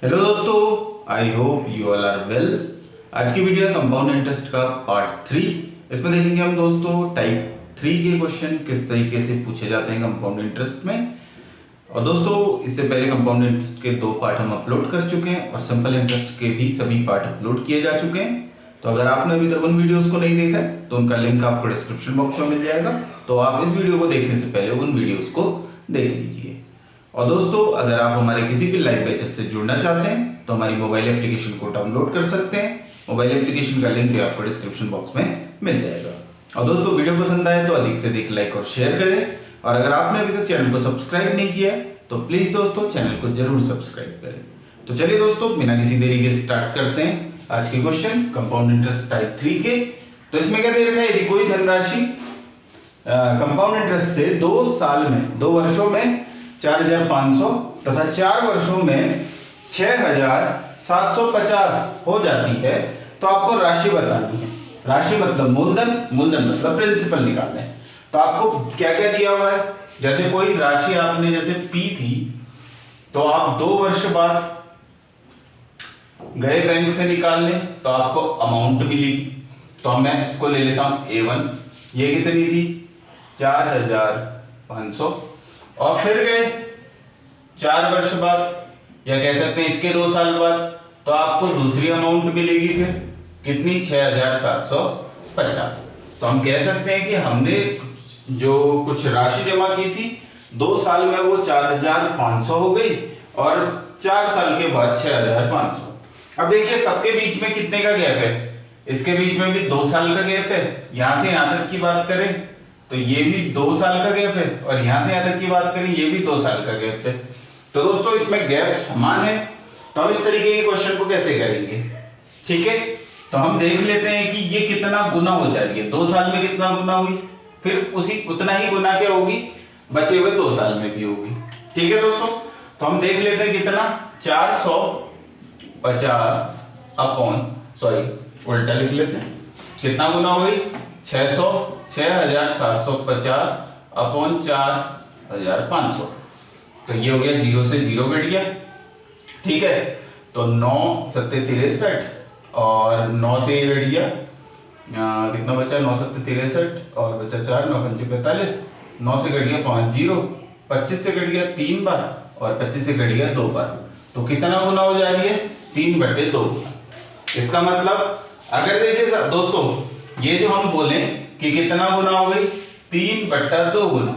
Hello दोस्तों, I hope you all are well. आज की वीडियो है कंपाउंड इंटरेस्ट का पार्ट 3। इसमें देखेंगे हम दोस्तों टाइप 3 के क्वेश्चन किस तरीके से पूछे जाते हैं कंपाउंड इंटरेस्ट में। और दोस्तों इससे पहले कंपाउंड इंटरेस्ट के 2 पार्ट हम अपलोड कर चुके हैं और सिंपल इंटरेस्ट के भी सभी पार्ट अपलोड किए जा चुके हैं। तो अगर आपने अभी तक उन वीडियोस को नहीं देखा है तो उनका लिंक आपको डिस्क्रिप्शन बॉक्स में मिल जाएगा, तो आप इस वीडियो को देखने से पहले उन वीडियोस को देख लीजिए। और दोस्तों अगर आप हमारे किसी भी लाइव बैचेस से जुड़ना चाहते हैं तो हमारी मोबाइल एप्लीकेशन को डाउनलोड कर सकते हैं। मोबाइल एप्लीकेशन का लिंक भी आपको डिस्क्रिप्शन बॉक्स में मिल जाएगा। और दोस्तों वीडियो पसंद आए तो अधिक से अधिक लाइक और शेयर करें, और अगर आपने अभी तक चैनल को सब्सक्राइब नहीं किया है तो प्लीज दोस्तों चैनल को जरूर सब्सक्राइब करें। तो चलिए दोस्तों बिना किसी देरी के स्टार्ट करते हैं आज के क्वेश्चन कंपाउंड इंटरेस्ट टाइप 3 के। तो इसमें क्या दे रखा है, यदि कोई धनराशि कंपाउंड इंटरेस्ट से 2 वर्षों में 4,500 तथा 4 वर्षों में 6,750 हो जाती है तो आपको राशि बतानी है। राशि मतलब मूलधन, मूलधन मतलब प्रिंसिपल निकालना है। तो आपको क्या क्या दिया हुआ है, जैसे कोई राशि आपने जैसे पी थी तो आप 2 वर्ष बाद गए बैंक से निकालने तो आपको अमाउंट मिलेगी। तो मैं इसको ले लेता हूं A1, ये कितनी थी 4,500, और फिर गए 4 वर्ष बाद या कह सकते हैं इसके 2 साल बाद तो आपको दूसरी अमाउंट मिलेगी, फिर कितनी 6,750। तो हम कह सकते हैं कि हमने जो कुछ राशि जमा की थी 2 साल में वो 4,500 हो गई और 4 साल के बाद 6,500। अब देखिए सबके बीच में कितने का गैप है, इसके बीच में भी 2 साल का गैप है। यहां से यहां तक की बात करें तो ये भी 2 साल का गैप है, और यहां से यहां तक की बात करें ये भी 2 साल का गैप है। तो दोस्तों इसमें गैप समान है, तो हम इस तरीके के क्वेश्चन को कैसे करेंगे, ठीक है। तो हम देख लेते हैं कि ये कितना गुना हो जाएगी, 2 साल में कितना गुना हुई, फिर उसी उतना ही गुना क्या होगी बचे हुए 2 साल में भी होगी, ठीक है दोस्तों। तो हम देख लेते हैं कितना 450 उल्टा लिख लेते हैं, कितना गुना हुई 6,750 अपॉन 4,500। तो ये हो गया 0 से 0 कट गया, ठीक है। तो 9 सत्ते 63 और 9 से ये कट गया, कितना बचा 9 सत्ते 63 और बचा 4, 9 पंचे 45, 9 से कट गया 5 0, 25 से कट गया 3 बार और 25 से कट गया 2 बार। तो कितना गुना हो जा रही है 3/2 गुना। इसका मतलब अगर देखिए दोस्तों ये जो हम बोले कि कितना गुना हो गई 3/2 गुना,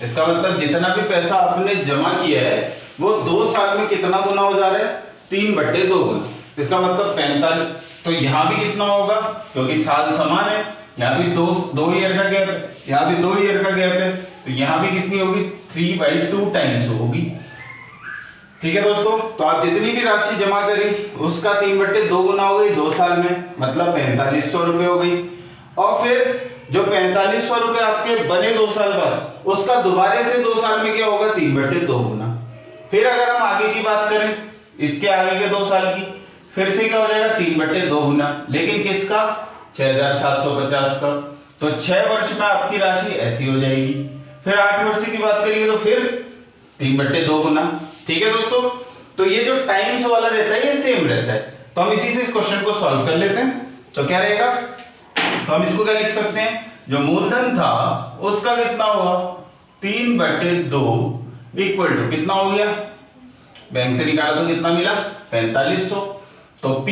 इसका मतलब जितना भी पैसा आपने जमा किया है वो 2 साल में कितना गुना हो जा रहा है 3/2 गुना। इसका मतलब 45। तो यहाँ भी कितना होगा, क्योंकि साल समान है, यहाँ भी 2 ईयर का गैप है, यहाँ भी 2 ईयर का गैप है, तो यहाँ भी कितनी होगी 3/2 टाइम्स होगी, ठीक है दोस्तों। तो आप जितनी भी राशि जमा करी उसका 3/2 गुना हो गई 2 साल में, मतलब 4500 रुपये हो गई। और फिर जो 4500 रुपये आपके बने 2 साल बाद उसका दोबारा से 2 साल में क्या होगा 3/2 गुना। फिर अगर हम आगे की बात करें इसके आगे के 2 साल की, फिर से क्या हो जाएगा 3/2 गुना, लेकिन किसका 6,750 का। तो 6 वर्ष में आपकी राशि ऐसी हो जाएगी। फिर 8 वर्ष की बात करेंगे तो फिर 3/2 गुना, ठीक है दोस्तों। तो ये जो टाइम्स वाला रहता है ये सेम रहता है। तो हम इसी से इस क्वेश्चन को सॉल्व कर लेते हैं। तो क्या रहेगा, तो हम इसको क्या लिख सकते हैं, जो मूलधन था उसका कितना हुआ 3/2 इक्वल टू कितना हो गया, बैंक से निकाला तो कितना मिला 4500। तो P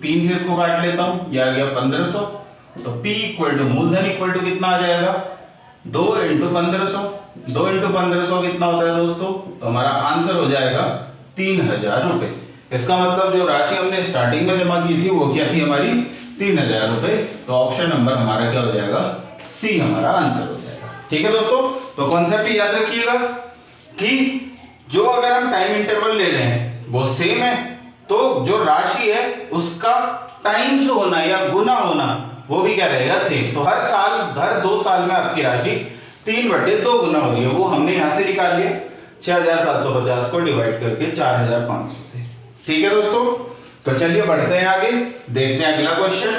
3 से इसको काट लेता हूं, यह आ गया 1500। तो P इक्वल टू मूलधन इक्वल टू कितना आ जाएगा 2 × 1500। 2 × 1500 कितना होता है दोस्तों, तो हमारा आंसर हो जाएगा 3,000 रुपए। इसका मतलब जो राशि हमने स्टार्टिंग में जमा की थी वो क्या थी हमारी 3,000 रुपए। तो ऑप्शन नंबर हमारा क्या हो जाएगा सी हमारा आंसर हो जाएगा, ठीक है दोस्तों। तो कॉन्सेप्ट याद रखिएगा कि जो अगर हम टाइम इंटरवल ले रहे हैं वो सेम है, तो जो राशि है उसका टाइम्स होना या गुना होना वो भी क्या रहेगा सेम। तो हर 2 साल में आपकी राशि 3/2 गुना हो रही है, वो हमने यहां से निकाल लिया 6,750 को डिवाइड करके 4,500 से, ठीक है दोस्तों। तो चलिए बढ़ते हैं आगे, देखते हैं अगला क्वेश्चन।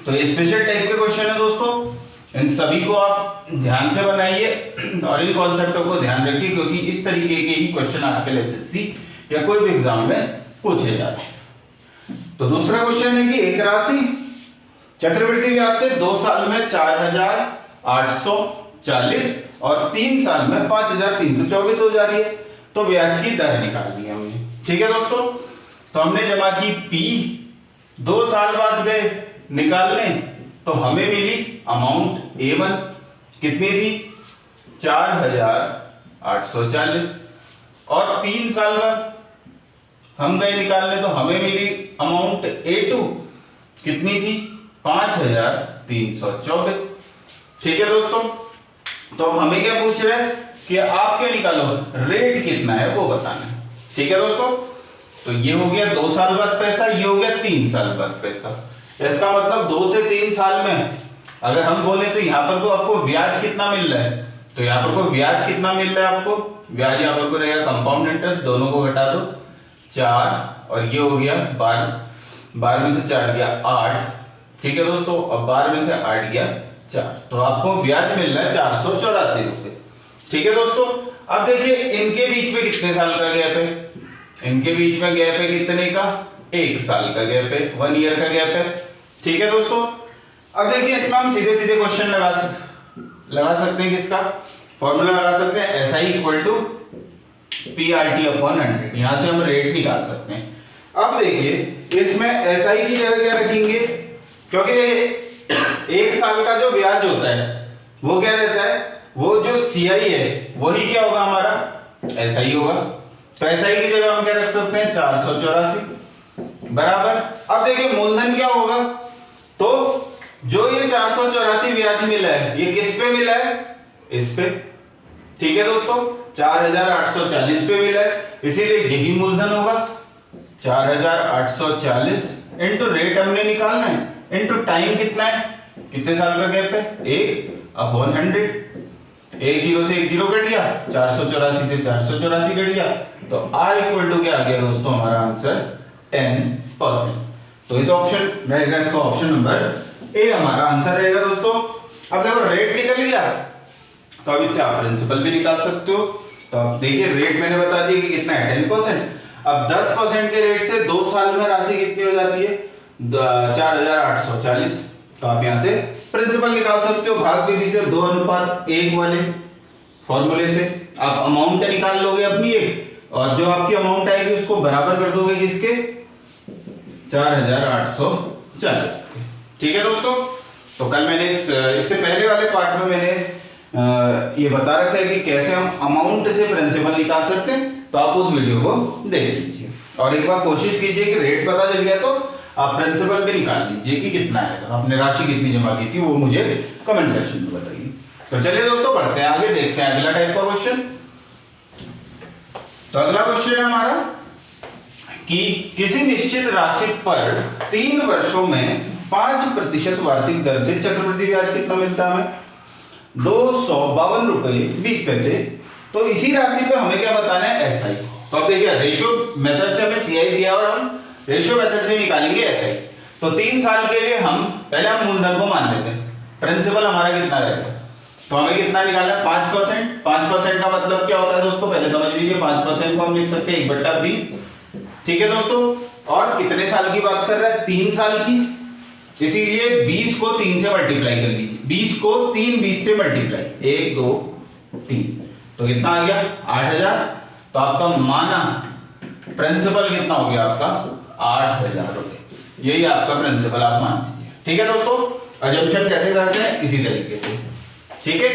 तो ये स्पेशल टाइप के क्वेश्चन है दोस्तों, इन सभी को आप ध्यान से बनाइए और इन कॉन्सेप्टों को ध्यान रखिए, क्योंकि इस तरीके के ही क्वेश्चन आजकल एसएससी या कोई भी एग्जाम में पूछे जा रहे हैं। तो दूसरा क्वेश्चन है कि एक राशि चक्रवृद्धि ब्याज से 2 साल में 4,840 और 3 साल में 5,324 हो जा रही है, तो ब्याज की दर निकालनी है हमने। ठीक है दोस्तों, तो हमने जमा की P, 2 साल बाद गए निकालने, तो हमें मिली अमाउंट A1 कितनी थी 4,840 और 3 साल बाद हम गए निकालने तो हमें मिली अमाउंट A2 कितनी थी 5,324। ठीक है दोस्तों, तो हमें क्या पूछ रहे हैं कि आप क्या निकालो, रेट कितना है वो बताना है। ठीक है दोस्तों, तो ये हो गया 2 साल बाद पैसा, ये हो गया 3 साल बाद पैसा। इसका मतलब 2 से 3 साल में अगर हम बोले तो यहाँ पर को आपको ब्याज कितना मिल रहा है, तो यहाँ पर को ब्याज कितना मिल रहा है आपको, ब्याज यहाँ पर को रहेगा कंपाउंड इंटरेस्ट, दोनों को घटा दो 4 और ये हो गया 12 में से 4 गया 8। ठीक है दोस्तों, अब 12 में से 8 गया 4, तो आपको ब्याज मिल रहा है 484 रुपए। ठीक है दोस्तों, अब देखिए इनके बीच में कितने साल का गैप है, इनके बीच में गैप है कितने का 1 साल का गैप है, 1 ईयर का गैप है। ठीक है दोस्तों, अब देखिए इसमें हम सीधे सीधे क्वेश्चन लगा सकते हैं, किसका फॉर्मूला लगा सकते हैं, SI equal to PRT upon 100, यहां से हम रेट निकाल सकते हैं। अब देखिए इसमें SI की जगह क्या रखेंगे, क्योंकि 1 साल का जो ब्याज होता है वो क्या रहता है, वो जो CI है वही क्या होगा हमारा SI होगा, तो SI की जगह हम क्या रख सकते हैं 484 बराबर। अब देखिए मूलधन क्या होगा, तो जो ये 484 ब्याज मिला है ये किस पे मिला है, इस पे। ठीक है दोस्तों, 4,840 पे मिला है, इसीलिए यही मूलधन होगा 4,840 इंटू रेट हमने निकालना है इंटू टाइम कितना है, कितने साल का गैप है 1/100, 1 0 से 1 0 कट गया, 484 से 484 कट गया, तो R इक्वल टू क्या आ गया दोस्तों, हमारा आंसर 10%। तो इस ऑप्शन रहेगा, इसका ऑप्शन नंबर ए हमारा आंसर रहेगा दोस्तों। अब देखो रेट निकल गया, तो अब इससे आप प्रिंसिपल भी निकाल सकते हो। तो अब देखिए रेट मैंने बता दिया कि कितना है 10%। अब 10% के रेट से 2 साल में राशि कितनी हो जाती है 4,840, तो आप यहां से प्रिंसिपल निकाल सकते हो भाग विधि से 2:1 वाले फॉर्मूले से। आप अमाउंट निकाल लोगे अपनी एक, और जो आपकी अमाउंट आएगी उसको बराबर कर दोगे किसके 4,840 के। ठीक है दोस्तों, तो कल मैंने इससे पहले वाले पार्ट में मैंने ये बता रखा है कि कैसे हम अमाउंट से प्रिंसिपल निकाल सकते हैं, तो आप उस वीडियो को देख लीजिए और एक बार कोशिश कीजिए कि रेट पता चल गया तो आप प्रिंसिपल भी निकाल लीजिए कि कितना आएगा, आपने राशि कितनी जमा की थी वो मुझे कमेंट सेक्शन में बताइए। तो चलिए दोस्तों बढ़ते हैं आगे, देखते हैं अगला टाइप का क्वेश्चन। तो अगला क्वेश्चन है हमारा कि किसी निश्चित राशि पर 3 वर्षों में 5% वार्षिक दर से चक्रवृद्धि ब्याज कितना मिलता है, 252 रुपए 20 पैसे। तो इसी राशि पे हमें क्या बताना है SI। तो अब देखिए रेशियो मेथड से हमें CI दिया और हम रेशियो मेथड से निकालेंगे SI। तो 3 साल के लिए हम पहले हम मूलधन को मान लेते हैं, प्रिंसिपल हमारा कितना रहेगा, तो हमें कितना निकालना है 5%। 5% का मतलब क्या होता है दोस्तों, पहले समझ लीजिए 5% को हम लिख सकते हैं 1/20। ठीक है दोस्तों, और कितने साल की बात कर रहे हैं 3 साल की, इसीलिए 20 को 3 से मल्टीप्लाई कर लीजिए, 20 को 3 20 से मल्टीप्लाई 1 2 3, तो कितना आ गया 8,000। तो आपका माना प्रिंसिपल कितना हो गया आपका 8,000 रुपए, यही आपका प्रिंसिपल आप मान लीजिए। ठीक है दोस्तों, अजम्पशन कैसे करते हैं इसी तरीके से। ठीक है,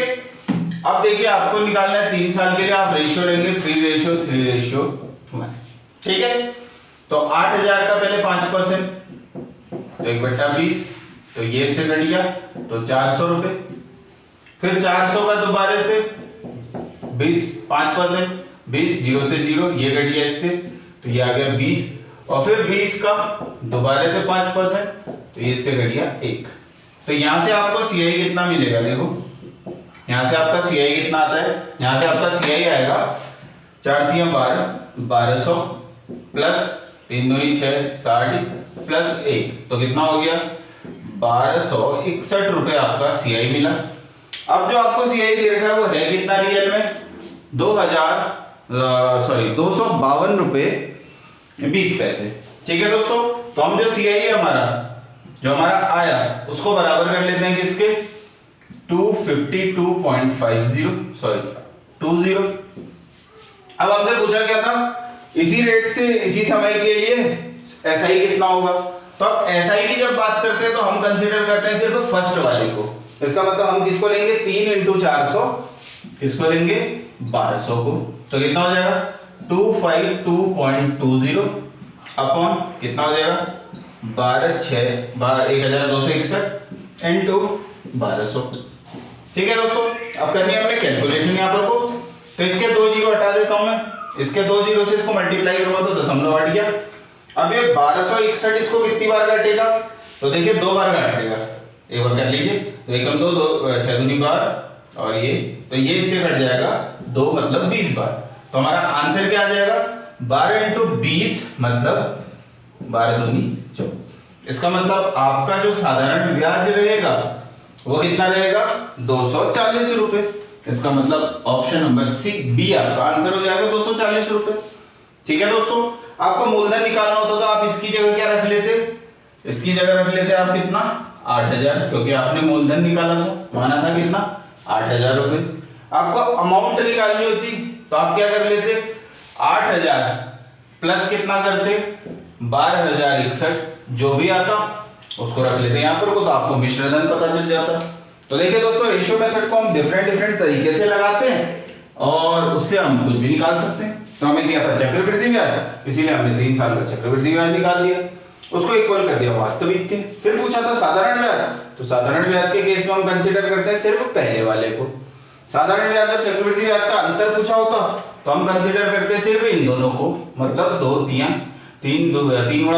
अब देखिए आपको निकालना है 3 साल के लिए, आप रेशियो लेंगे 3:1। ठीक है, तो 8,000 का पहले 5%, तो 1/20, तो ये से कट गया तो 400 रुपए, फिर 400 का दोबारा से 20 5%, 20 0 से 0 ये कट गया इससे, तो ये आ गया 20, और फिर 20 का दोबारा से 5%, तो ये इससे कट गया 1। तो यहां से आपको CI कितना मिलेगा, देखो यहां से आपका CI कितना आता है, यहां से आपका CI आएगा 4 3 12 1200 प्लस 3 2 6 60 प्लस 1, तो कितना हो गया 1261 रुपए आपका CI मिला। अब जो आपको CI दे रखा है वो है कितना रियल में 2,000 ₹252.20। ठीक है दोस्तों, तो हम जो CI है हमारा जो हमारा आया उसको बराबर कर लेते हैं किसके 252.50 अब हमसे पूछा क्या था इसी रेट से इसी समय के लिए SI कितना होगा। तो अब SI की जब बात करते हैं तो हम कंसीडर करते हैं सिर्फ फर्स्ट वाले को। इसका मतलब हम किसको लेंगे 3 × 400 किसको लेंगे 1200 को। तो कितना हो जाएगा 252.20 अपॉन कितना हो जाएगा 12,1261 इनटू 1200। ठीक है दोस्तों, अब करनी है हमने कैलकुलेशन यहाँ पर को। तो इसके 2 जीरो हटा देता हूं मैं, इसके 2 जीरो से इसको मल्टीप्लाई करूंगा तो दशमलव हट गया। अब ये 1261 इसको कितनी बार काटेगा तो देखिए 2 बार काट देगा। एक बार कर लीजिए तो 1 2 2 6 दूनी बार और ये तो ये इससे कट जाएगा 2 मतलब 20 बार। तो हमारा आंसर क्या आ जाएगा 12 × 20 मतलब 12 दूनी 24। इसका मतलब आपका जो साधारण ब्याज रहेगा वो कितना रहेगा 240 रुपए। इसका मतलब ऑप्शन नंबर सी बी आपका आंसर हो जाएगा 240 रुपए। ठीक है दोस्तों, आपको मूलधन निकालना होता तो आप इसकी जगह क्या रख लेते, इसकी जगह रख लेते आप कितना 8000 क्योंकि आपने मूलधन निकाला था माना था कितना 8000 रुपए। आपको अमाउंट निकालनी होती तो आप क्या कर लेते 8000 प्लस कितना करते 12061 जो भी आता उसको रख लेते हैं यहाँ पर को तो आपको मिश्रधन पता चल जाता। तो देखिए दोस्तों रेशियो मेथड को हम डिफरेंट तरीके से लगाते हैं और उससे हम कुछ भी निकाल सकते हैं। तो हमें दिया था चक्रवृद्धि ब्याज इसीलिए हमने 3 साल का चक्रवृद्धि ब्याज निकाल दिया, उसको इक्वल कर दिया वास्तविक के। फिर पूछा था साधारण ब्याज, तो साधारण ब्याज के केस में हम कंसीडर करते हैं सिर्फ पहले वाले को। साधारण ब्याज और चक्रवृद्धि ब्याज का अंतर पूछा होता तो हम कंसीडर करते हैं सिर्फ इन दोनों को, मतलब 2 3 3 ×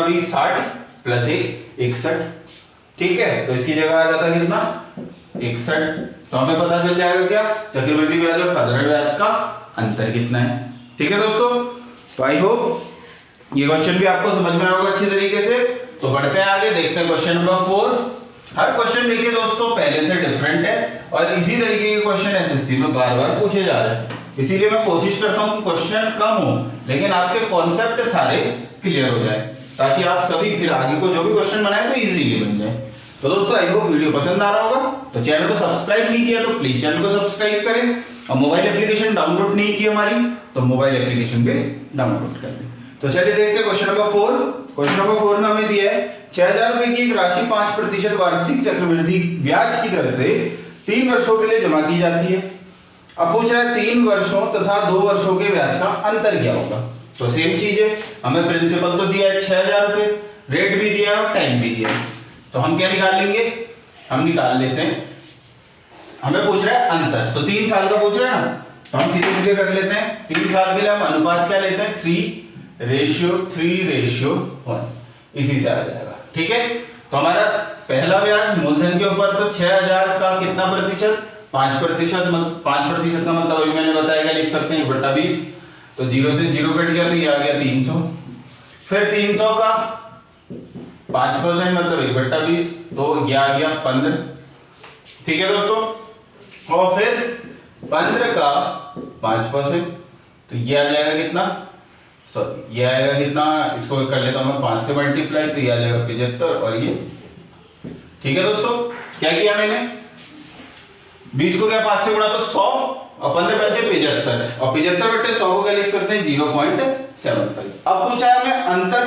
20 60 प्लस 1 61। ठीक है, तो इसकी जगह आ जाता कितना 61। तो हमें पता चल जाएगा क्या चक्रवृद्धि ब्याज और साधारण ब्याज का अंतर कितना है। ठीक है दोस्तों, तो आई होप ये क्वेश्चन भी आपको समझ में आएगा अच्छी तरीके से। तो बढ़ते हैं आगे, देखते हैं क्वेश्चन नंबर 4। हर क्वेश्चन देखिए दोस्तों पहले से डिफरेंट है और इसी तरीके के क्वेश्चन एसएससी में बार-बार पूछे जा रहे हैं, इसीलिए मैं कोशिश करता हूं कि क्वेश्चन कम हो लेकिन आपके कॉन्सेप्ट सारे क्लियर हो जाए ताकि आप सभी फिर आगे को जो भी क्वेश्चन बनाए तो इजीली बन जाए। तो दोस्तों आई होप वीडियो पसंद आ रहा होगा। तो चैनल को सब्सक्राइब नहीं किया तो प्लीज चैनल को सब्सक्राइब करें और मोबाइल एप्लीकेशन डाउनलोड नहीं की हमारी तो मोबाइल एप्लीकेशन भी डाउनलोड कर लें। तो चलिए देखते हैं क्वेश्चन नंबर 4। क्वेश्चन नंबर 4 में हमें दिया है 6000 रुपए की एक राशि 5% वार्षिक चक्रवृद्धि ब्याज की दर से 3 वर्षों के लिए जमा की जाती है। अब पूछ रहा है 3 वर्षों तथा 2 वर्षों के ब्याज का अंतर क्या होगा। तो सेम चीज है, हमें प्रिंसिपल तो दिया है 6000 रुपए, रेट भी दिया है और टाइम भी दिया है। तो हम क्या निकाल लेंगे, हम निकाल लेते हैं, हमें पूछ रहा है अंतर। तो 3 साल का पूछ रहा है ना तो हम सीधे सीधे कर लेते हैं। 3 साल के लिए हम अनुपात क्या लेते हैं 3:1 इसी से आ जाएगा। ठीक है, तो हमारा पहला ब्याज मूलधन के ऊपर तो 6000 का कितना प्रतिशत 5%, 5% का मतलब अभी मैंने बताया क्या लिख सकते हैं 1/20। तो 0 से 0 कट गया तो ये आ गया 300। फिर 300 का 5% मतलब 1/20 तो ये आ गया 15। ठीक है दोस्तों, और फिर 15 का 5% तो ये आ जाएगा कितना, सॉरी ये आएगा कितना, इसको कर लेता हूं मैं 5 से मल्टीप्लाई तो ये आ जाएगा 75 और ये। ठीक है दोस्तों, क्या किया मैंने 20 को क्या 5 से गुणा तो 100 और 15 5 75 और 75/100 को क्या लिख सकते हैं 0.75। अब पूछा है हमें अंतर।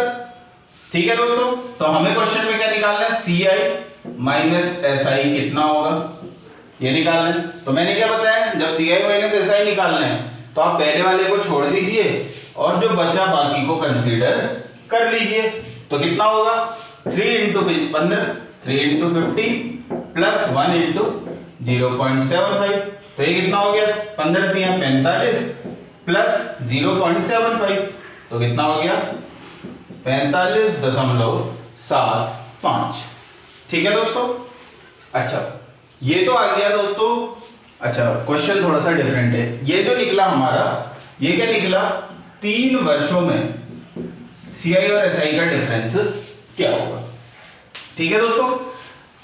ठीक है दोस्तों, तो हमें क्वेश्चन में क्या निकालना है CI माइनस SI कितना होगा ये निकालना है। तो मैंने क्या बताया जब CI माइनस SI निकालना है तो आप पहले वाले को छोड़ दीजिए और जो बचा बाकी को कंसीडर कर लीजिए। तो कितना होगा 3 × 15 3 × 50 प्लस 1 × 0.75। तो ये कितना हो गया 15 × 45 प्लस 0.75 तो कितना हो गया 45.75। ठीक है दोस्तों, अच्छा ये तो आ गया दोस्तों। अच्छा क्वेश्चन थोड़ा सा डिफरेंट है, ये जो निकला हमारा ये क्या निकला 3 वर्षों में CI और SI का डिफरेंस क्या होगा। ठीक है दोस्तों,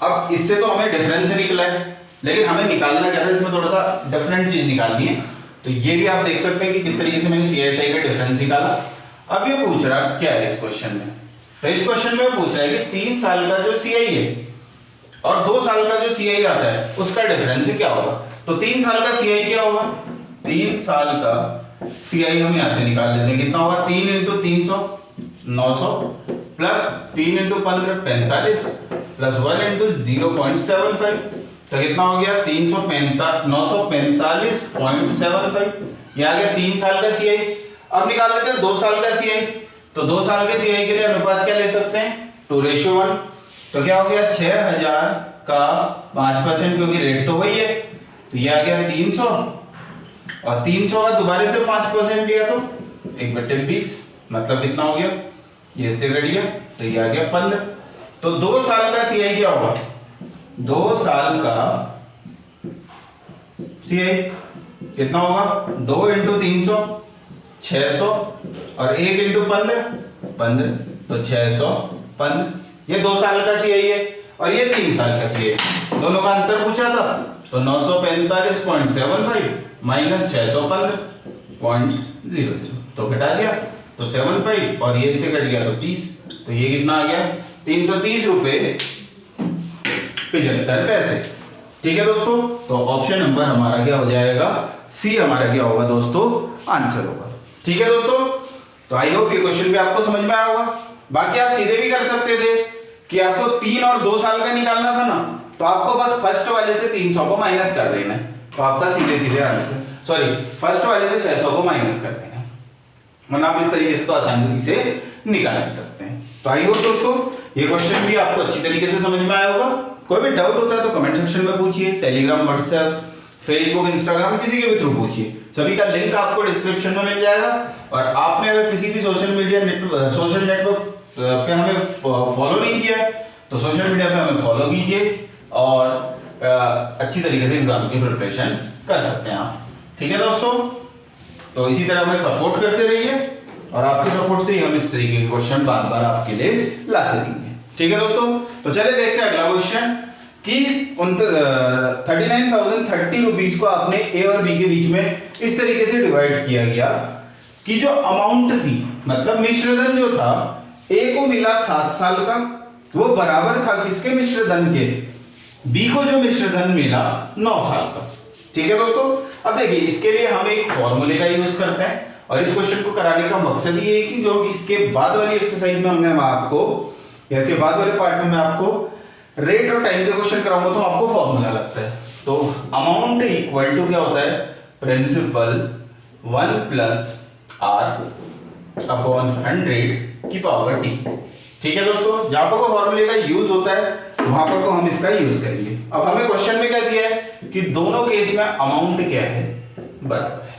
अब इससे तो हमें डिफरेंस निकला है लेकिन हमें निकालना क्या था इसमें थोड़ा सा डिफरेंट चीज निकालनी है। तो ये भी आप देख सकते हैं कि किस तरीके से मैंने CSI का डिफरेंस निकाला। अब ये पूछ रहा क्या है इस क्वेश्चन में, तो इस क्वेश्चन में पूछ रहा है कि 3 साल का जो CI है और 2 साल का जो CI आता है उसका डिफरेंस क्या होगा। तो 3 साल का CI क्या होगा, 3 साल का CI हम यहां से निकाल लेते हैं, कितना होगा 3 × 300 900 प्लस 3 × 15 45 प्लस 1 × 0.75, तो कितना हो गया 945.75, ये आ गया 3 साल का CI। अब निकाल लेते हैं 2 साल का CI, तो 2 साल के CI के लिए अनुपात क्या ले सकते हैं 2:1, तो क्या हो गया 6000 का 5%, क्योंकि रेट तो वही है, तो ये आ गया 300 और 300 का दोबारा से 5% लिया तो 1/20, मतलब कितना हो गया, ये इससे घट गया तो ये आ गया 15। तो 2 साल का CI क्या होगा, 2 साल का CI कितना होगा 2 × 300 600 और 1 × 15 तो 615, ये 2 साल का CI है और ये 3 साल का CI, दोनों का अंतर पूछा था, तो 945.75 माइनस 615.00, तो घटा दिया तो 75 और ये से कट गया तो 30, तो ये कितना आ गया 330 रुपए 75 पैसे। ठीक है दोस्तों, तो ऑप्शन नंबर हमारा क्या हो जाएगा, सी हमारा क्या होगा दोस्तों, आंसर होगा। ठीक है दोस्तों, तो आई होप ये क्वेश्चन भी आपको समझ में आया होगा। बाकी आप सीधे भी कर सकते थे कि आपको 3 और 2 साल का निकालना था ना, तो आपको बस फर्स्ट वाले से 300 को माइनस कर देना है, तो आपका सीधे सीधे आंसर, सॉरी फर्स्ट वाले से 600 को माइनस कर देना है, वरना आप इस तरीके से तो आसानी से निकाल नहीं सकते हैं। तो आई होप दोस्तों ये क्वेश्चन भी आपको अच्छी तरीके से समझ में आया होगा। कोई भी डाउट होता है तो कमेंट सेक्शन में पूछिए, टेलीग्राम, व्हाट्सएप, फेसबुक, इंस्टाग्राम, किसी के भी थ्रू पूछिए, सभी का लिंक आपको डिस्क्रिप्शन में मिल जाएगा। और आपने अगर किसी भी सोशल नेटवर्क पे हमें फॉलो नहीं किया है तो सोशल मीडिया पे हमें फॉलो कीजिए और अच्छी तरीके से एग्जाम की प्रिपरेशन कर सकते हैं आप। ठीक है दोस्तों, तो इसी तरह हमें सपोर्ट करते रहिए और आपके सपोर्ट से ही हम इस तरीके के क्वेश्चन बार बार आपके लिए लाते रहेंगे। ठीक है दोस्तों, तो चलिए देखते हैं अगला क्वेश्चन कि 39,030 रुपीज को आपने ए और बी के बीच में इस तरीके से डिवाइड किया गया कि जो अमाउंट थी, मतलब मिश्रधन जो था, ए को मिला 7 साल का, वो बराबर था किसके मिश्रधन के, बी को जो मिश्रधन मिला 9 साल का। ठीक है दोस्तों, अब देखिए इसके लिए हम एक फॉर्मूले का यूज करते हैं और इस क्वेश्चन को कराने का मकसद ये है कि जो इसके बाद वाली एक्सरसाइज में हमने आपको, या इसके बाद वाले पार्ट में मैं आपको रेट और टाइम के क्वेश्चन कराऊंगा तो आपको फॉर्मूला लगता है। तो अमाउंट इक्वल टू क्या होता है, प्रिंसिपल 1 प्लस r अपॉन 100 की पावर t। ठीक है दोस्तों, जहां पर को फॉर्मूले का यूज होता है वहां पर को हम इसका यूज करेंगे। अब हमें क्वेश्चन में क्या दिया है कि दोनों केस में अमाउंट क्या है, बराबर है,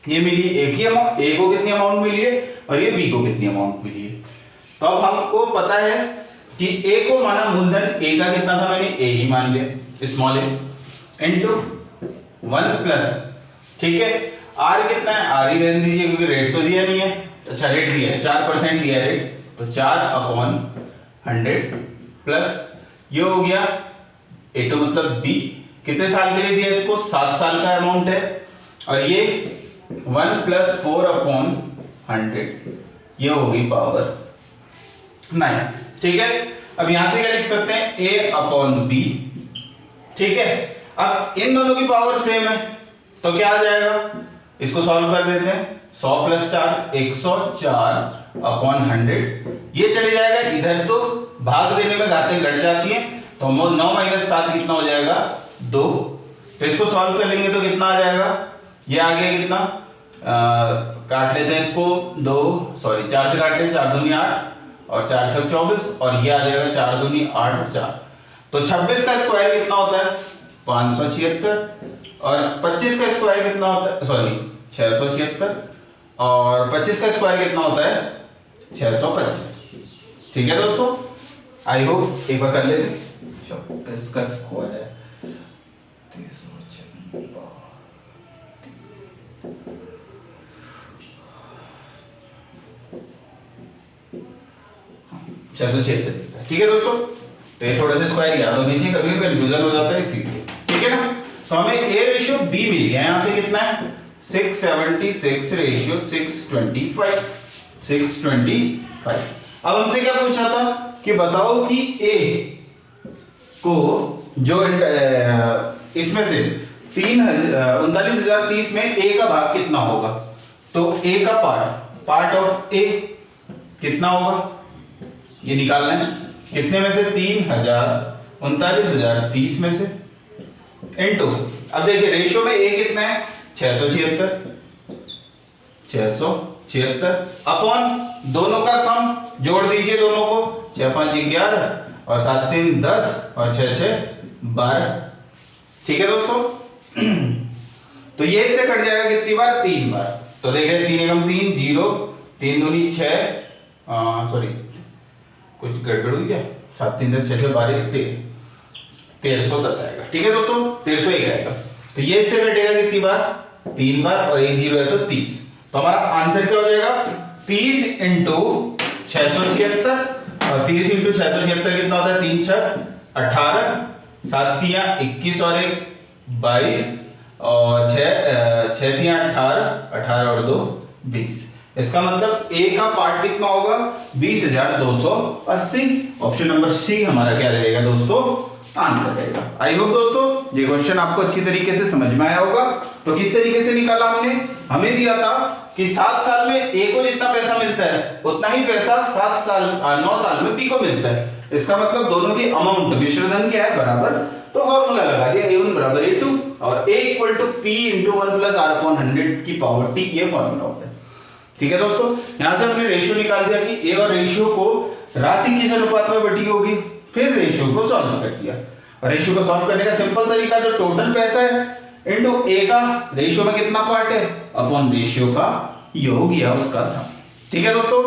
ये मिली ए की अमाउंट, ए को कितनी अमाउंट मिली है और ये बी को कितनी अमाउंट मिली है। तो अब हमको पता है कि ए को माना मूलधन, ए का कितना था, मैंने ए ही मान लिया, स्मॉल ए इनटू 1 प्लस, ठीक है, आर कितना है, आर ही रहने दीजिए क्योंकि रेट तो दिया नहीं है, अच्छा रेट दिया है 4% दिया है रेट, तो 4 अपॉन 100 प्लस ये हो गया ए टू मतलब बी, कितने साल के लिए दिया इसको, 7 साल का अमाउंट है, और ये 1 प्लस 4 अपॉन 100 ये होगी पावर 9। ठीक है, अब यहां से क्या लिख सकते हैं, a अपॉन बी। ठीक है, अब इन दोनों की पावर सेम है तो क्या आ जाएगा, इसको सॉल्व कर देते हैं, 100 प्लस 4 104 अपॉन 100, ये चले जाएगा इधर, तो भाग देने में घातें घट जाती हैं, तो 9 माइनस 7 कितना हो जाएगा 2, तो इसको सॉल्व कर लेंगे तो कितना आ जाएगा, ये आ गया कितना, काट लेते हैं इसको 4 से काट लेते हैं, 4 दूनी 8 और 4 6 24 और ये आ जाएगा 4 दूनी 8 और 4, तो 26 का स्क्वायर कितना होता है 576 और 25 का स्क्वायर कितना होता है, सॉरी 676 और 25 का स्क्वायर कितना होता है 625। ठीक है दोस्तों, आई होप एक बार कर लेते, 26 का स्क्वायर 676। ठीक है दोस्तों, तो ये थोड़ा सा स्क्वायर याद होनी चाहिए, कभी कंफ्यूजन हो जाता है इसीलिए। ठीक है ना, तो हमें ए रेशियो बी मिल गया, यहां से कितना है 676 रेशियो 625। 625। अब हमसे क्या पूछा था कि बताओ कि ए को जो इसमें से 39,030 में ए का भाग कितना होगा। तो ए का पार्ट ऑफ ए कितना होगा ये निकालना है। कितने में से 39,030 में से इनटू, अब देखिए रेशियो में ए कितना है 676 अपॉन दोनों का सम जोड़ दीजिए दोनों को, 6 5 11 और 7 3 10 और 6 6 12। ठीक है दोस्तों। तो ये इससे कट जाएगा कितनी बार 3 बार। तो देखिए 3 एकम 3 0 3 दूनी 6 सॉरी कुछ गड़बड़ हुई क्या 7 3 10 6 6 12 1310 आएगा। ठीक है दोस्तों 1301 आएगा। तो ये इससे कटेगा कितनी बार 3 बार और 1 0 है तो 30। तो हमारा आंसर क्या हो जाएगा 30 इंटू 676 और 30 इंटू 676 कितना होता है 3 6 18 7 3 21 और 1 22 और 6 3 18 18 और 2 20। इसका मतलब ए का पार्ट कितना होगा 20,280। ऑप्शन नंबर सी हमारा क्या रहेगा दोस्तों आंसर रहेगा। आई होप दोस्तों ये क्वेश्चन आपको अच्छी तरीके से समझ में आया होगा। तो किस तरीके से निकाला हमने, हमें दिया था कि 7 साल में ए को जितना पैसा मिलता है उतना ही पैसा 9 साल में बी को मिलता है। इसका मतलब दोनों की अमाउंट मिश्रधन क्या है बराबर। तो फॉर्मूला लगा दिया a1 बराबर a2 और a equal to p into 1 plus r upon 100 की पावर t, ये फॉर्मूला होता है। ठीक है दोस्तों, यहां से हमने रेशियो निकाल दिया कि a और रेशियो को राशि किस अनुपात में बटी होगी, फिर रेशियो को सॉल्व कर दिया। और रेशियो को सॉल्व करने का सिंपल तरीका जो टोटल पैसा है इनटू a का रेशियो में कितना पार्ट है अपॉन रेशियो का योग या उसका सम। ठीक है दोस्तों,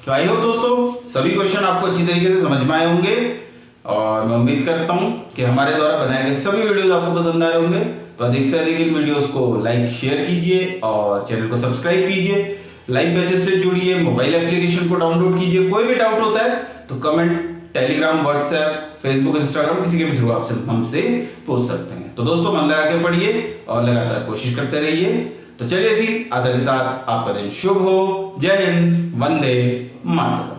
तो आई होप दोस्तों सभी क्वेश्चन आपको अच्छी तरीके से समझ में आए होंगे और मैं उम्मीद करता हूं कि हमारे द्वारा बनाए गए सभी वीडियोस आपको पसंद आए होंगे। तो अधिक से अधिक इन वीडियोस को लाइक शेयर कीजिए और चैनल को सब्सक्राइब कीजिए, लाइव बैचेस से जुड़िए, मोबाइल एप्लीकेशन को डाउनलोड कीजिए। कोई भी डाउट होता है तो comment, Telegram, WhatsApp, Facebook, Instagram किसी के भी थ्रू आप हमसे पूछ सकते हैं। तो दोस्तों मन लगा के पढ़िए और लगातार कोशिश करते रहिए। तो चलिए इसी आशा के साथ आपका दिन शुभ हो। जय हिंद, वंदे मातरम।